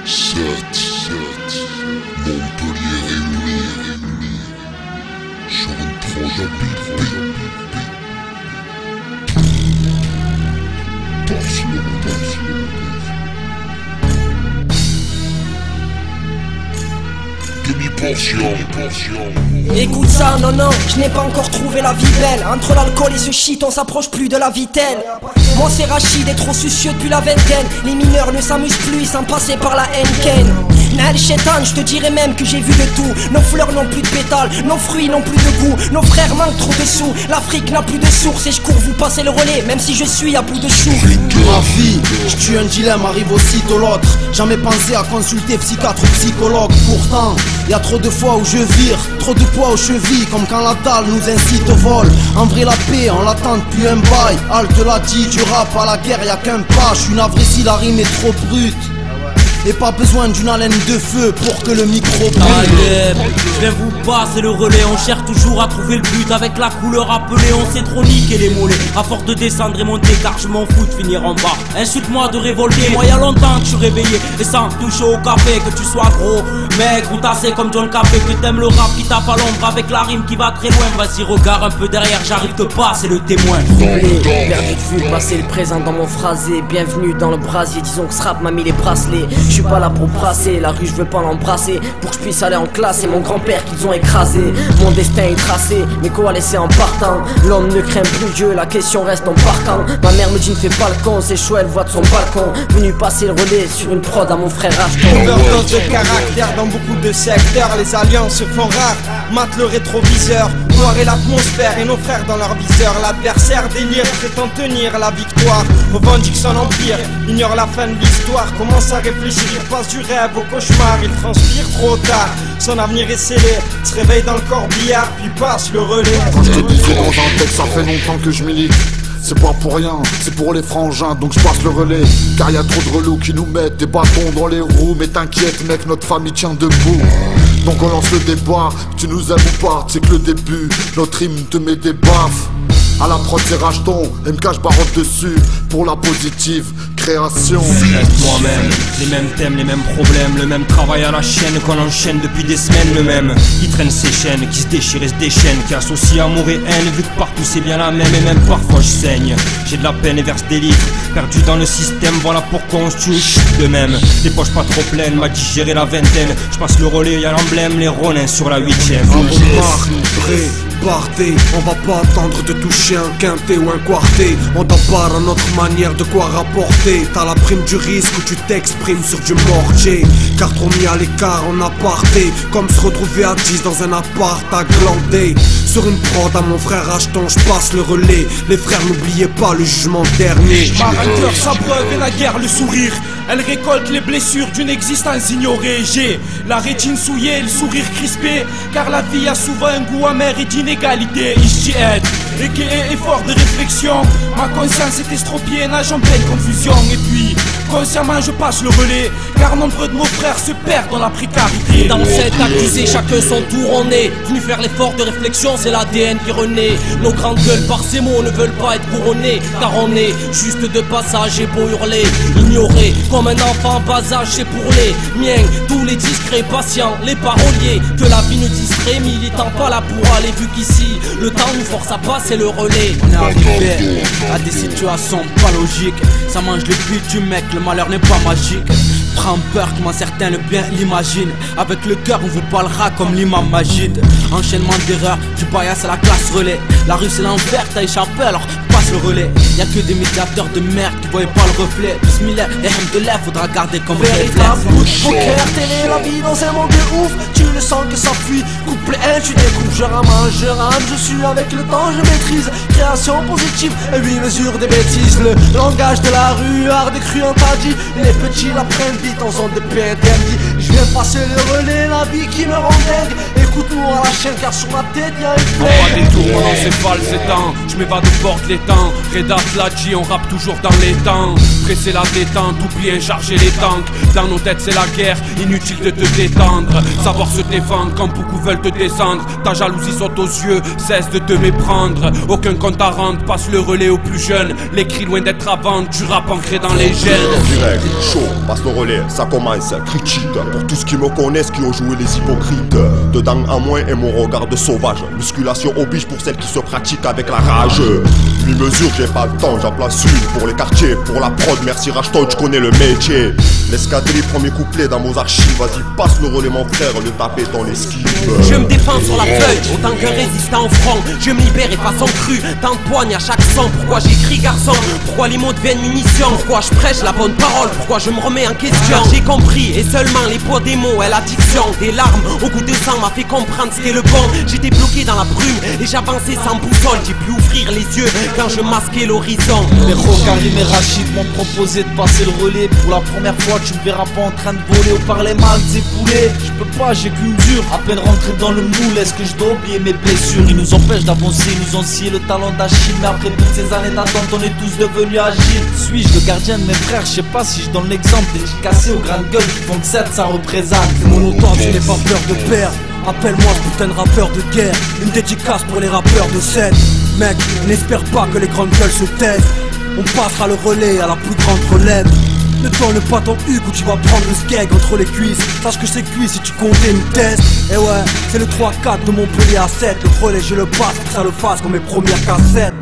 7, Montpellier réuni sur une prod à beat. Écoute ça, non, je n'ai pas encore trouvé la vie belle. Entre l'alcool et ce shit, on s'approche plus de la vitelle. Moi c'est Rachid et trop soucieux depuis la vingtaine. Les mineurs ne s'amusent plus sans passer par la Henken. Nal Chétan, je te dirais même que j'ai vu de tout. Nos fleurs n'ont plus de pétales, nos fruits n'ont plus de goût. Nos frères manquent trop de sous, l'Afrique n'a plus de source. Et je cours vous passer le relais, même si je suis à bout de chou. Ma vie, je tue un dilemme, arrive aussitôt l'autre. Jamais pensé à consulter psychiatre ou psychologue. Pourtant, y a trop de fois où je vire, trop de poids aux chevilles, comme quand la dalle nous incite au vol. En vrai la paix, on l'attend depuis un bail. Halte l'a dit, du rap à la guerre y'a qu'un pas. J'suis navré si la rime est trop brute. Et pas besoin d'une haleine de feu pour que le micro brûle. Allez, je vais vous passer le relais. On cherche toujours à trouver le but avec la couleur appelée. On sait trop niquer les mollets à force de descendre et monter, car je m'en fous de finir en bas. Insulte-moi de révolter, moi y'a longtemps que je suis réveillé et sans toucher au café. Que tu sois gros, mec ou tassé comme John Café, que t'aimes le rap qui tape à l'ombre avec la rime qui va très loin. Vas-y regarde un peu derrière, j'arrive te passer le témoin. Perdu de vue, passer le présent dans mon phrasé. Bienvenue dans le brasier, disons que ce rap m'a mis les bracelets. Je suis pas là pour brasser, la rue je veux pas l'embrasser. Pour que je puisse aller en classe, c'est mon grand-père qu'ils ont écrasé. Mon destin est tracé, mes coalescés en partant. L'homme ne craint plus Dieu, la question reste en partant. Ma mère me dit ne fais pas le con, c'est chaud, elle voit de son balcon. Venu passer le relais sur une prod à mon frère Ashton. Overdose de caractère dans beaucoup de secteurs. Les alliances se font rares, mate le rétroviseur. Noir et l'atmosphère et nos frères dans leur viseur. L'adversaire délire, prétend tenir la victoire. Revendique son empire, ignore la fin de l'histoire. Commence à réfléchir, il passe du rêve au cauchemar. Il transpire trop tard, son avenir est scellé. Se réveille dans le corbillard, puis passe le relais. Quand je te disais dans un texte, ça fait longtemps que je milite. C'est pas pour rien, c'est pour les frangins, donc je passe le relais. Car y a trop de relous qui nous mettent des bâtons dans les roues. Mais t'inquiète mec, notre famille tient debout. Donc on lance le débat, tu nous aimes ou pas, c'est que le début. Notre hymne te met des baffes. À la prod c'est Racheton, MK je barotte dessus. Pour la positive création. Reste moi-même, les mêmes thèmes, les mêmes problèmes. Le même travail à la chaîne qu'on enchaîne depuis des semaines. Le même qui traîne ses chaînes, qui se déchire et se déchaîne, qui associe amour et haine. Vu que partout c'est bien la même et même parfois je saigne. J'ai de la peine et verse des livres, perdu dans le système, voilà pourquoi on se tue de même. Les poches pas trop pleines, m'a digéré la vingtaine. Je passe le relais, y'a l'emblème, les Ronins sur la 8ème. Partez, on va pas attendre de toucher un quintet ou un quartet. On t'a pas à notre manière de quoi rapporter. T'as la prime du risque où tu t'exprimes sur du mortier. Car trop mis à l'écart en aparté, comme se retrouver à 10 dans un appart à glander. Sur une prod à mon frère Ashton, je passe le relais. Les frères n'oubliez pas le jugement dernier. Ma rancœur s'abreuve et la guerre le sourire. Elle récolte les blessures d'une existence ignorée. J'ai la rétine souillée, le sourire crispé, car la vie a souvent un goût amer et d'inégalité. Ijtihad, et effort de réflexion. Ma conscience est estropiée, nage en pleine confusion. Et puis, consciemment je passe le relais, car nombreux de nos frères se perdent dans la précarité. Dans cette accusé, chacun son tour on est venu faire l'effort de réflexion, c'est l'ADN qui renaît. Nos grandes gueules par ces mots ne veulent pas être couronnés, car on est juste de passage et beau hurler. Ignoré comme un enfant bas âge, c'est pour les miens. Tous les discrets patients, les paroliers, que la vie ne distrait, militant pas là pour aller. Vu qu'ici, le temps nous force à passer le relais. On est arrivé à des situations pas logiques. Ça mange le but du mec, le malheur n'est pas magique. Prends peur comment certains le bien l'imaginent. Avec le cœur on vous parlera comme l'imam Majid. Enchaînement d'erreurs, du bias à la classe relais. La rue c'est l'enfer, t'as échappé alors passe le relais. Y'a que des médiateurs de merde qui voyaient pas le reflet. Bismillah et hamdoulah, faudra garder comme véritable coup de poker, télé la vie dans un monde de ouf. Tu le sens que ça fuit, couplet 1 tu découvres. Je rame, je suis avec le temps, je maîtrise. Création positive, 8 mesures des bêtises. Le langage de la rue, art des crues interdits. Les petits la prennent vite en zone de paix interdit. Je viens passer le relais, la vie qui me rend dingue. Écoute-nous à la chaîne car sur ma tête y'a une flemme. On va des tours pendant ces balles s'étend. Je m'évade de porte les temps. Reda Fladji, on rappe toujours dans les temps. Presser la détente, oublier charger les tanks. Dans nos têtes c'est la guerre, inutile de te détendre. Savoir se défendre quand beaucoup veulent te descendre. Ta jalousie saute aux yeux, cesse de te méprendre. Aucun compte à rendre, passe le relais aux plus jeunes. Les cris loin d'être à vendre, du rap ancré dans les gènes. Direct, chaud, passe le relais, ça commence, critique. Pour tous qui me connaissent, qui ont joué les hypocrites. Dedans à moins et mon regard de sauvage. Musculation oblige pour celles qui se pratiquent avec la rage. 8 mesures, j'ai pas le temps, j'en place une pour les quartiers, pour la prod, merci Rashton, tu connais le métier. L'escadrille, premier couplet dans vos archives. Vas-y, passe le relais mon frère, le taper dans l'esquive. Je me défends sur la feuille, autant qu'un résistant au front. Je me libère et façon crue, tant de poigne à chaque sang. Pourquoi j'écris garçon? Pourquoi les mots deviennent munitions? Pourquoi je prêche la bonne parole? Pourquoi je me remets en question? J'ai compris, et seulement les poids des mots et l'addiction. Des larmes au goût de sang m'a fait comprendre c'était le bon. J'étais bloqué dans la brume et j'avançais sans boussole. J'ai pu ouvrir les yeux quand je masquais l'horizon. Les Karim et Rachid m'ont proposé de passer le relais. Pour la première fois tu me verras pas en train de voler ou parler mal des poulets. Je peux pas, j'ai qu'une dure. À peine rentré dans le moule, est-ce que je dois oublier mes blessures? Ils nous empêchent d'avancer, ils nous ont scié le talent d'Achille. Mais après toutes ces années d'attente, on est tous devenus agiles. Suis-je le gardien de mes frères? Je sais pas si je donne l'exemple des cassés aux grandes gueules qui font que 7, ça représente. Mon autant, je n'ai pas peur de perdre. Appelle-moi ce putain de rappeur de guerre. Une dédicace pour les rappeurs de scène. Mec, n'espère pas que les grandes gueules se taisent. On passera le relais à la plus grande relève. Ne tourne pas ton huc ou tu vas prendre le skeg entre les cuisses. Sache que c'est cuit si tu comptais une test. Et ouais, c'est le 3-4 de Montpellier à 7. Le relais je le passe pour que ça le fasse comme mes premières cassettes.